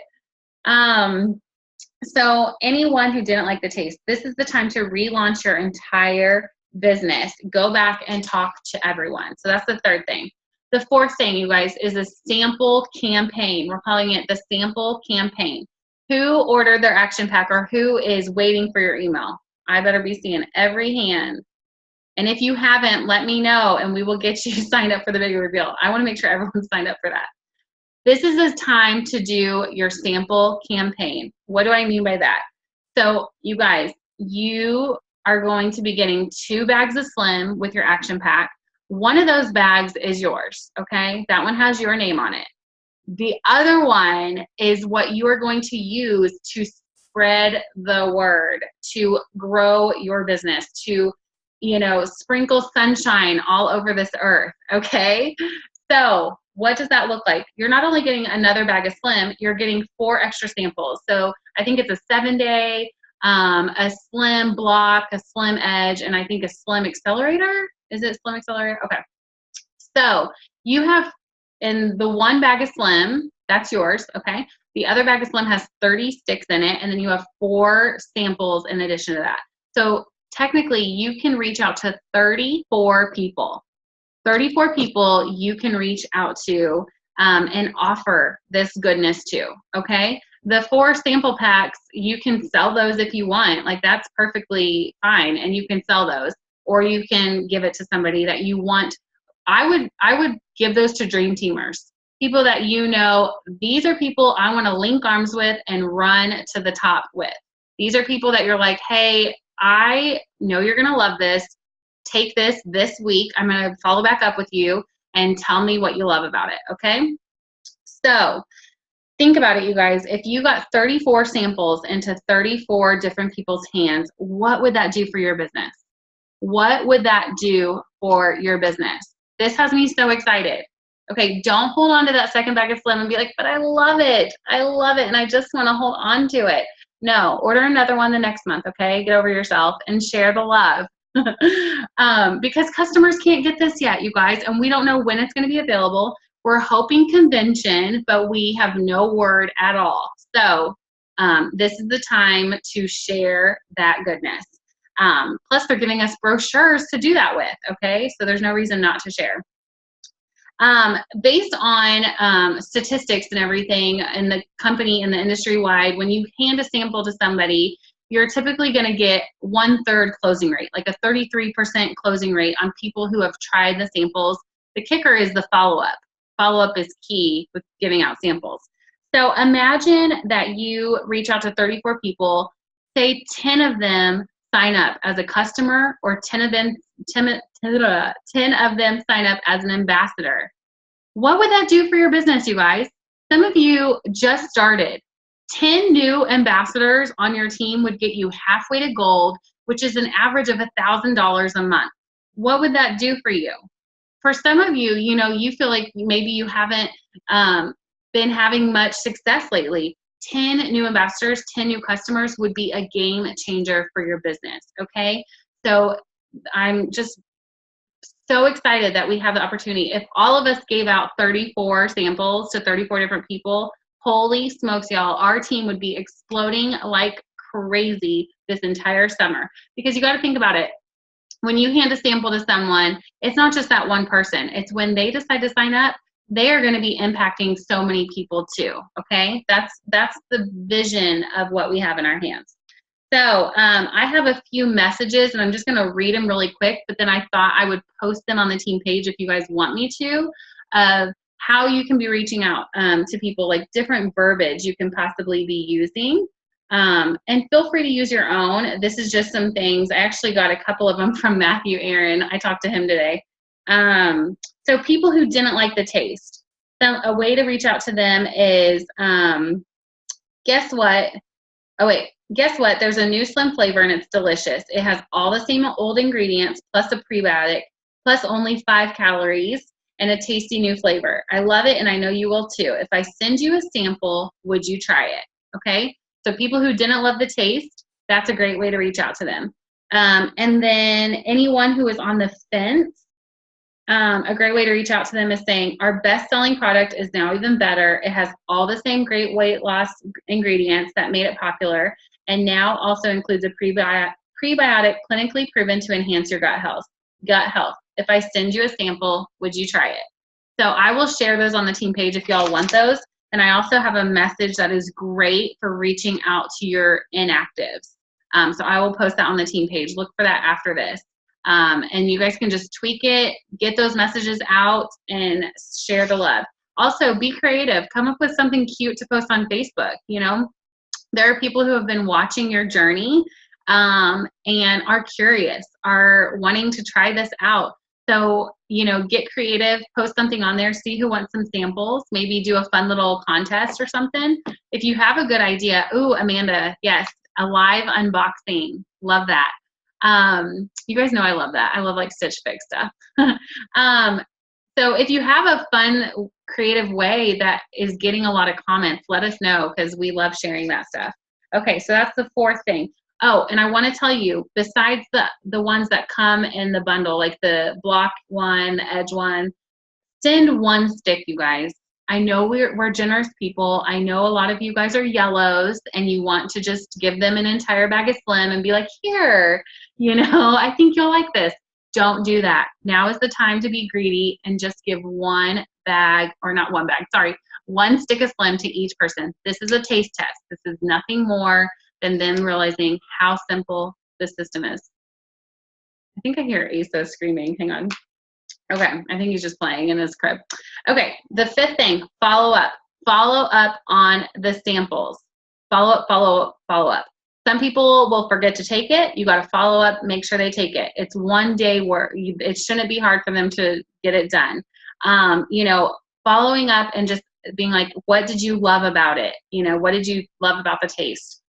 So anyone who didn't like the taste, this is the time to relaunch your entire business. Go back and talk to everyone. So that's the third thing. The fourth thing, you guys, is a sample campaign. We're calling it the sample campaign. Who ordered their action pack, or who is waiting for your email? I better be seeing every hand. And if you haven't, let me know and we will get you signed up for the big reveal. I want to make sure everyone's signed up for that. This is the time to do your sample campaign. What do I mean by that? So you guys, you are going to be getting 2 bags of Slim with your action pack. One of those bags is yours, okay? That one has your name on it. The other one is what you are going to use to spread the word, to grow your business, to, sprinkle sunshine all over this earth, okay? So what does that look like? You're not only getting another bag of Slim, you're getting 4 extra samples. So I think it's a 7-day, a Slim block, a Slim edge, and I think a Slim accelerator. Is it Slim accelerator? Okay. So you have, in the 1 bag of Slim, that's yours, okay? The other bag of Slim has 30 sticks in it, and then you have 4 samples in addition to that. So technically, you can reach out to 34 people. 34 people you can reach out to and offer this goodness to, okay? The 4 sample packs, you can sell those if you want. Like, that's perfectly fine, and you can sell those. Or you can give it to somebody that you want. I would give those to dream teamers, people that these are people I want to link arms with and run to the top with. These are people that you're like, hey, I know you're going to love this. Take this week. I'm going to follow back up with you and tell me what you love about it, okay? So think about it, you guys. If you got 34 samples into 34 different people's hands, what would that do for your business? What would that do for your business? This has me so excited. Okay, don't hold on to that second bag of Slim and be like, but I love it. I love it, and I just want to hold on to it. No, order another one the next month, okay? Get over yourself and share the love. Because customers can't get this yet, you guys, and we don't know when it's going to be available. We're hoping convention, but we have no word at all. So this is the time to share that goodness. Plus, they're giving us brochures to do that with, okay? So there's no reason not to share. Based on statistics and everything in the company and the industry wide, when you hand a sample to somebody, you're typically going to get 1/3 closing rate, like a 33% closing rate on people who have tried the samples. The kicker is the follow-up. Follow-up is key with giving out samples. So imagine that you reach out to 34 people, say 10 of them sign up as a customer, or 10 of them sign up as an ambassador. What would that do for your business, you guys? Some of you just started. 10 new ambassadors on your team would get you halfway to gold, which is an average of $1,000 a month. What would that do for you? For some of you, you know, you feel like maybe you haven't been having much success lately. 10 new ambassadors, 10 new customers would be a game changer for your business, okay? So I'm just so excited that we have the opportunity. If all of us gave out 34 samples to 34 different people, holy smokes, y'all, our team would be exploding like crazy this entire summer. Because you got to think about it. When you hand a sample to someone, it's not just that one person. It's when they decide to sign up, they are going to be impacting so many people too, okay? That's the vision of what we have in our hands. So I have a few messages, and I'm just going to read them really quick, but then I thought I would post them on the team page if you guys want me to, of how you can be reaching out to people, like different verbiage you can possibly be using. And feel free to use your own. This is just some things. I actually got a couple of them from Matthew Aaron. I talked to him today. So people who didn't like the taste. So a way to reach out to them is, guess what? Oh, wait. Guess what? There's a new slim flavor and it's delicious. It has all the same old ingredients plus a prebiotic, plus only 5 calories and a tasty new flavor. I love it and I know you will too. If I send you a sample, would you try it? Okay? So people who didn't love the taste, that's a great way to reach out to them. And then anyone who is on the fence, a great way to reach out to them is saying, our best-selling product is now even better. It has all the same great weight loss ingredients that made it popular, and now also includes a prebiotic clinically proven to enhance your gut health. If I send you a sample, would you try it? So I will share those on the team page if y'all want those. And I also have a message that is great for reaching out to your inactives. So I will post that on the team page. Look for that after this. And you guys can just tweak it, get those messages out, and share the love. Also, be creative. Come up with something cute to post on Facebook. You know, there are people who have been watching your journey and are curious, are wanting to try this out. So, you know, get creative, post something on there, see who wants some samples, maybe do a fun little contest or something. If you have a good idea, ooh, Amanda, yes, a live unboxing. Love that. You guys know I love that. I love like Stitch Fix stuff. So if you have a fun, creative way that is getting a lot of comments, let us know because we love sharing that stuff. Okay, so that's the 4th thing. Oh, and I want to tell you, besides the ones that come in the bundle, like the block one, the edge one, send 1 stick, you guys. I know we're generous people. I know a lot of you guys are yellows and you want to just give them an entire bag of Slim and be like, here, you know, I think you'll like this. Don't do that. Now is the time to be greedy and just give 1 bag, or not 1 bag, sorry, 1 stick of Slim to each person. This is a taste test. This is nothing more than them realizing how simple the system is. I think I hear Asa screaming. Hang on. Okay, I think he's just playing in his crib. Okay, the 5th thing, follow up. Follow up on the samples. Follow up, follow up, follow up. Some people will forget to take it. You got to follow up, make sure they take it. It's 1 day work. It shouldn't be hard for them to get it done. You know, following up and just being like, what did you love about it? You know, what did you love about the taste?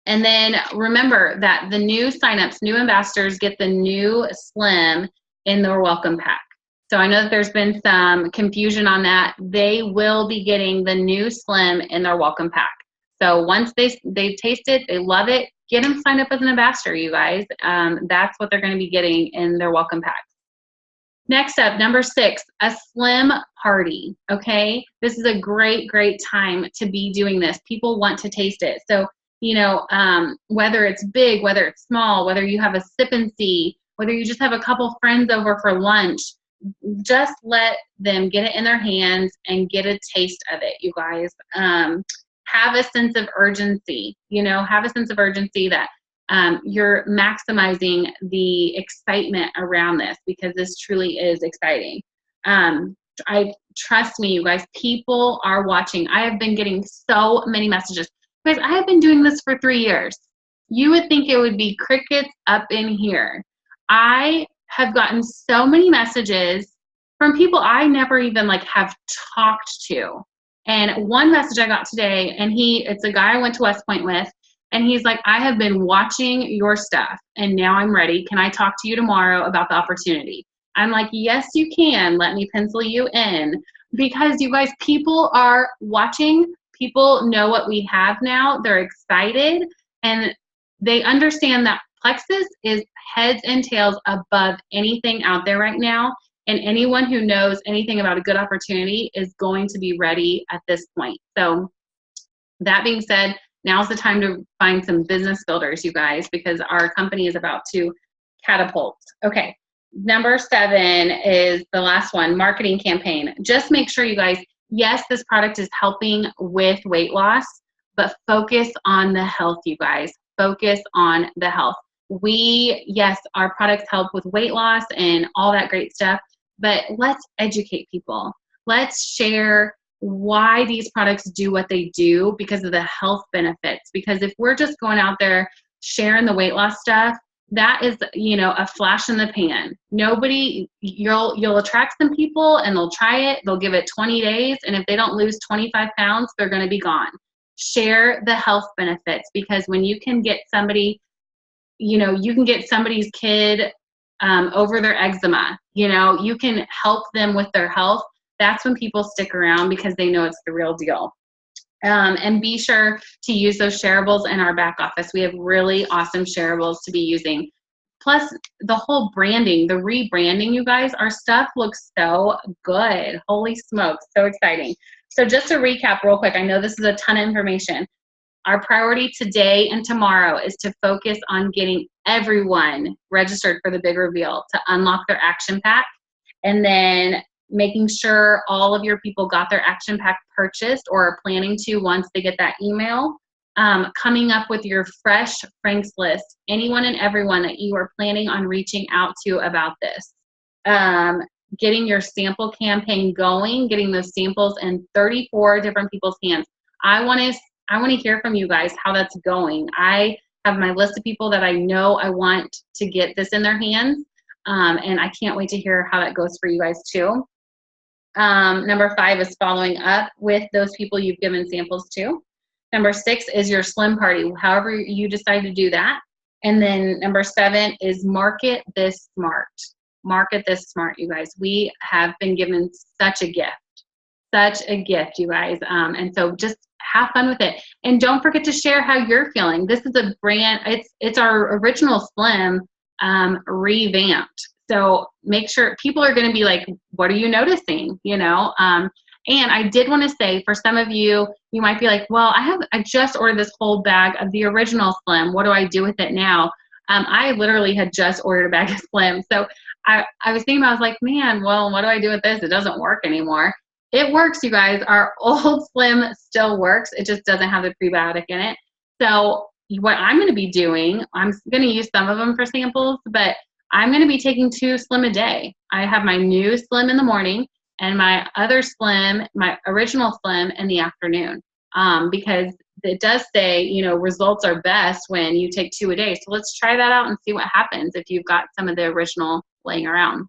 And then remember that the new signups, new ambassadors get the new Slim in their welcome pack. So I know that there's been some confusion on that. They will be getting the new Slim in their welcome pack. So once they taste it, they love it, get them signed up as an ambassador, you guys. That's what they're going to be getting in their welcome pack. Next up, number 6, a Slim party, okay? This is a great, great time to be doing this. People want to taste it. So, you know, whether it's big, whether it's small, whether you have a sip and see, whether you just have a couple friends over for lunch, just let them get it in their hands and get a taste of it, you guys. Have a sense of urgency, you know, have a sense of urgency that you're maximizing the excitement around this because this truly is exciting. Trust me, you guys, people are watching. I have been getting so many messages. Guys, I have been doing this for 3 years. You would think it would be crickets up in here. I have gotten so many messages from people I never even like have talked to. And one message I got today, and it's a guy I went to West Point with, and he's like, I have been watching your stuff, and now I'm ready. Can I talk to you tomorrow about the opportunity? I'm like, yes, you can. Let me pencil you in. Because you guys, people are watching. People know what we have now. They're excited, and they understand that Plexus is heads and tails above anything out there right now. And anyone who knows anything about a good opportunity is going to be ready at this point. So that being said, now's the time to find some business builders, you guys, because our company is about to catapult. Okay, number 7 is the last one, marketing campaign. Just make sure, you guys, yes, this product is helping with weight loss, but focus on the health, you guys. Focus on the health. Yes, our products help with weight loss and all that great stuff, but let's educate people. Let's share why these products do what they do because of the health benefits. Because if we're just going out there sharing the weight loss stuff, that is, a flash in the pan. You'll attract some people and they'll try it. They'll give it 20 days. And if they don't lose 25 pounds, they're going to be gone. Share the health benefits, because when you can get somebody, you can get somebody's kid over their eczema, you can help them with their health. That's when people stick around because they know it's the real deal. And be sure to use those shareables in our back office. We have really awesome shareables to be using. Plus the whole branding, the rebranding, you guys, our stuff looks so good. Holy smokes, so exciting. So just to recap real quick, I know this is a ton of information. Our priority today and tomorrow is to focus on getting everyone registered for the big reveal to unlock their action pack, and then making sure all of your people got their action pack purchased or are planning to once they get that email. Coming up with your fresh Franks list, anyone and everyone that you are planning on reaching out to about this. Getting your sample campaign going, getting those samples in 34 different people's hands. I want to hear from you guys how that's going. I have my list of people that I know I want to get this in their hands, and I can't wait to hear how that goes for you guys too. Number 5 is following up with those people you've given samples to. Number 6 is your slim party, however you decide to do that. And then number 7 is market this smart. Market this smart, you guys. We have been given such a gift, you guys. And so just have fun with it. And don't forget to share how you're feeling. This is a brand, it's our original Slim revamped. So make sure people are going to be like, what are you noticing? And I did want to say, for some of you, you might be like, well, I just ordered this whole bag of the original Slim. What do I do with it now? I literally had just ordered a bag of Slim. So I was thinking, I was like, man, well, what do I do with this? It doesn't work anymore. It works, you guys. Our old Slim still works. It just doesn't have the prebiotic in it. So what I'm going to be doing, I'm going to use some of them for samples, but I'm going to be taking 2 Slim a day. I have my new Slim in the morning and my other Slim, my original Slim, in the afternoon, because it does say, results are best when you take 2 a day. So let's try that out and see what happens if you've got some of the original laying around.